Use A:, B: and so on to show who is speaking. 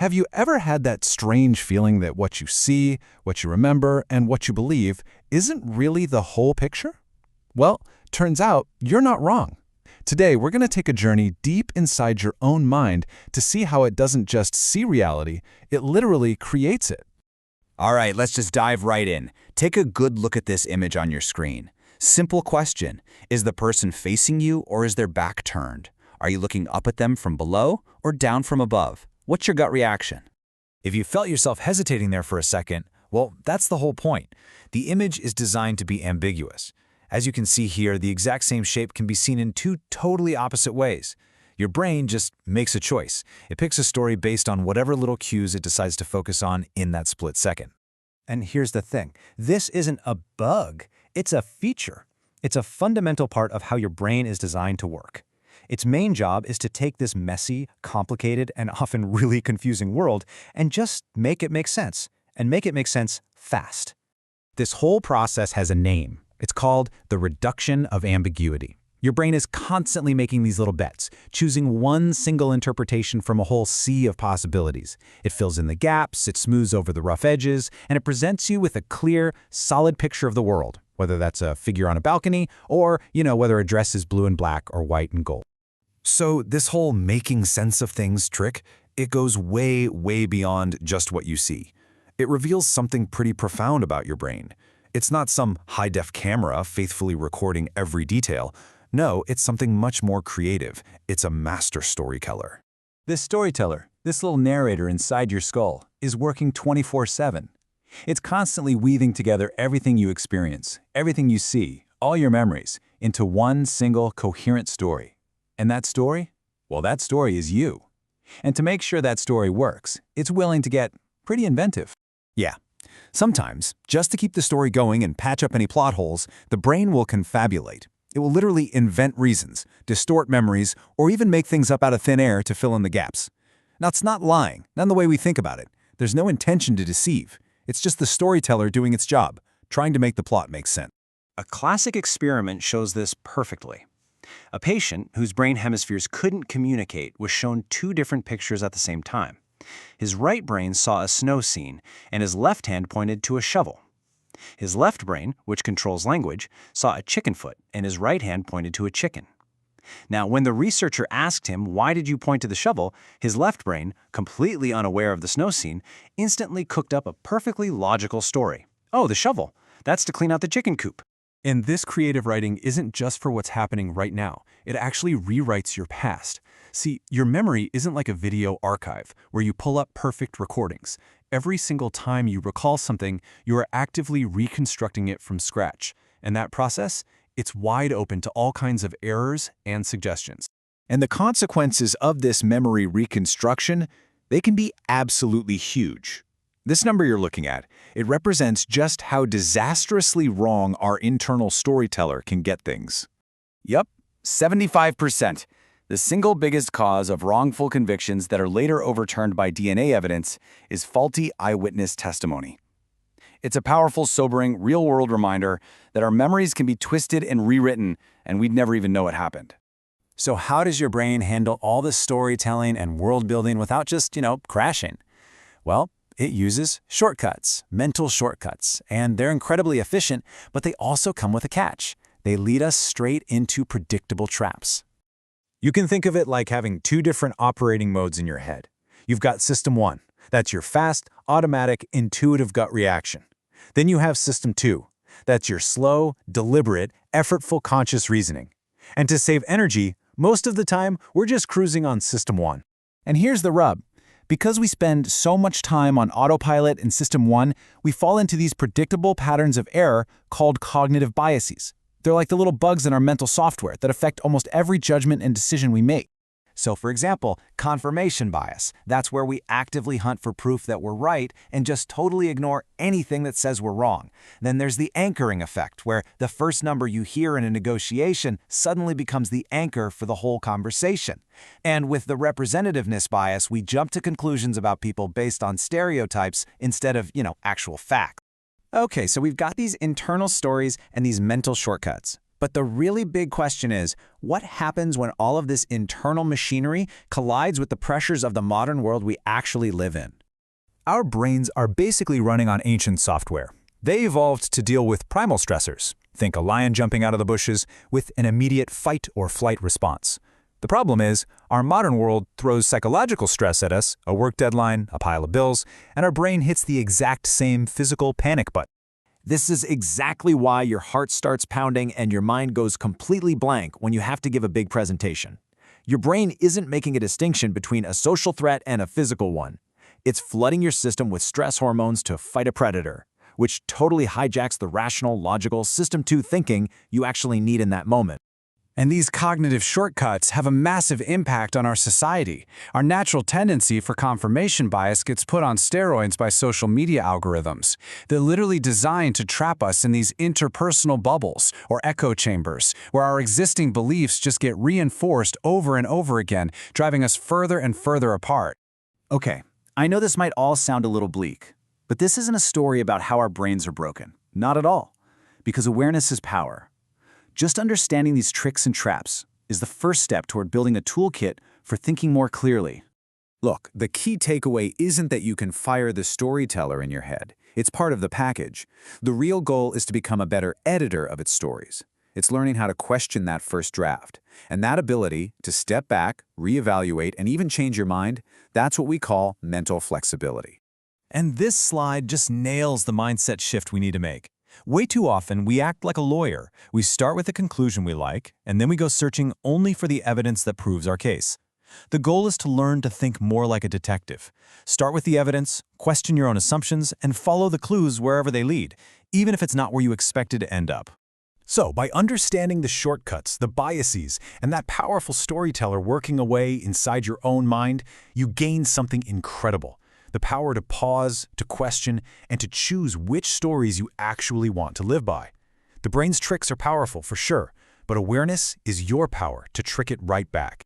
A: Have you ever had that strange feeling that what you see, what you remember, and what you believe isn't really the whole picture? Well, turns out you're not wrong. Today, we're going to take a journey deep inside your own mind to see how it doesn't just see reality, it literally creates it.
B: All right, let's just dive right in. Take a good look at this image on your screen. Simple question. Is the person facing you or is their back turned? Are you looking up at them from below or down from above? What's your gut reaction?
C: If you felt yourself hesitating there for a second, well, that's the whole point. The image is designed to be ambiguous. As you can see here, the exact same shape can be seen in two totally opposite ways. Your brain just makes a choice. It picks a story based on whatever little cues it decides to focus on in that split second. And here's the thing. This isn't a bug. It's a feature. It's a fundamental part of how your brain is designed to work. Its main job is to take this messy, complicated, and often really confusing world and just make it make sense, and make it make sense fast. This whole process has a name. It's called the reduction of ambiguity. Your brain is constantly making these little bets, choosing one single interpretation from a whole sea of possibilities. It fills in the gaps, it smooths over the rough edges, and it presents you with a clear, solid picture of the world, whether that's a figure on a balcony or, whether a dress is blue and black or white and gold. So this whole making sense of things trick, it goes way, way beyond just what you see. It reveals something pretty profound about your brain. It's not some high-def camera faithfully recording every detail. No, it's something much more creative. It's a master storyteller. This storyteller, this little narrator inside your skull, is working 24/7. It's constantly weaving together everything you experience, everything you see, all your memories, into one single coherent story. And that story? Well, that story is you. And to make sure that story works, it's willing to get pretty inventive. Yeah. Sometimes, just to keep the story going and patch up any plot holes, the brain will confabulate. It will literally invent reasons, distort memories, or even make things up out of thin air to fill in the gaps. Now, it's not lying, not in the way we think about it. There's no intention to deceive. It's just the storyteller doing its job, trying to make the plot make sense.
D: A classic experiment shows this perfectly. A patient whose brain hemispheres couldn't communicate was shown two different pictures at the same time. His right brain saw a snow scene, and his left hand pointed to a shovel. His left brain, which controls language, saw a chicken foot, and his right hand pointed to a chicken. Now, when the researcher asked him, "Why did you point to the shovel?" his left brain, completely unaware of the snow scene, instantly cooked up a perfectly logical story. "Oh, the shovel. That's to clean out the chicken coop."
A: And this creative writing isn't just for what's happening right now. It actually rewrites your past. See, your memory isn't like a video archive where you pull up perfect recordings. Every single time you recall something, you are actively reconstructing it from scratch. And that process, it's wide open to all kinds of errors and suggestions.
B: And the consequences of this memory reconstruction, they can be absolutely huge. This number you're looking at, it represents just how disastrously wrong our internal storyteller can get things. Yup, 75%. The single biggest cause of wrongful convictions that are later overturned by DNA evidence is faulty eyewitness testimony. It's a powerful, sobering, real-world reminder that our memories can be twisted and rewritten, and we'd never even know it happened.
C: So how does your brain handle all this storytelling and world building without just, crashing? Well, it uses shortcuts, mental shortcuts, and they're incredibly efficient, but they also come with a catch. They lead us straight into predictable traps. You can think of it like having two different operating modes in your head. You've got System 1. That's your fast, automatic, intuitive gut reaction. Then you have System 2. That's your slow, deliberate, effortful conscious reasoning. And to save energy, most of the time, we're just cruising on System 1. And here's the rub. Because we spend so much time on autopilot in System 1, we fall into these predictable patterns of error called cognitive biases. They're like the little bugs in our mental software that affect almost every judgment and decision we make. So for example, confirmation bias. That's where we actively hunt for proof that we're right and just totally ignore anything that says we're wrong. Then there's the anchoring effect, where the first number you hear in a negotiation suddenly becomes the anchor for the whole conversation. And with the representativeness bias, we jump to conclusions about people based on stereotypes instead of, actual facts. Okay, so we've got these internal stories and these mental shortcuts. But the really big question is, what happens when all of this internal machinery collides with the pressures of the modern world we actually live in? Our brains are basically running on ancient software. They evolved to deal with primal stressors. Think a lion jumping out of the bushes with an immediate fight or flight response. The problem is, our modern world throws psychological stress at us, a work deadline, a pile of bills, and our brain hits the exact same physical panic button.
B: This is exactly why your heart starts pounding and your mind goes completely blank when you have to give a big presentation. Your brain isn't making a distinction between a social threat and a physical one. It's flooding your system with stress hormones to fight a predator, which totally hijacks the rational, logical, System 2 thinking you actually need in that moment.
A: And these cognitive shortcuts have a massive impact on our society. Our natural tendency for confirmation bias gets put on steroids by social media algorithms. They're literally designed to trap us in these interpersonal bubbles, or echo chambers, where our existing beliefs just get reinforced over and over again, driving us further and further apart.
B: Okay, I know this might all sound a little bleak, but this isn't a story about how our brains are broken. Not at all. Because awareness is power. Just understanding these tricks and traps is the first step toward building a toolkit for thinking more clearly.
C: Look, the key takeaway isn't that you can fire the storyteller in your head. It's part of the package. The real goal is to become a better editor of its stories. It's learning how to question that first draft. And that ability to step back, reevaluate, and even change your mind, that's what we call mental flexibility.
A: And this slide just nails the mindset shift we need to make. Way too often, we act like a lawyer. We start with a conclusion we like, and then we go searching only for the evidence that proves our case. The goal is to learn to think more like a detective. Start with the evidence, question your own assumptions, and follow the clues wherever they lead, even if it's not where you expected to end up. So, by understanding the shortcuts, the biases, and that powerful storyteller working away inside your own mind, you gain something incredible. The power to pause, to question, and to choose which stories you actually want to live by. The brain's tricks are powerful, for sure, but awareness is your power to trick it right back.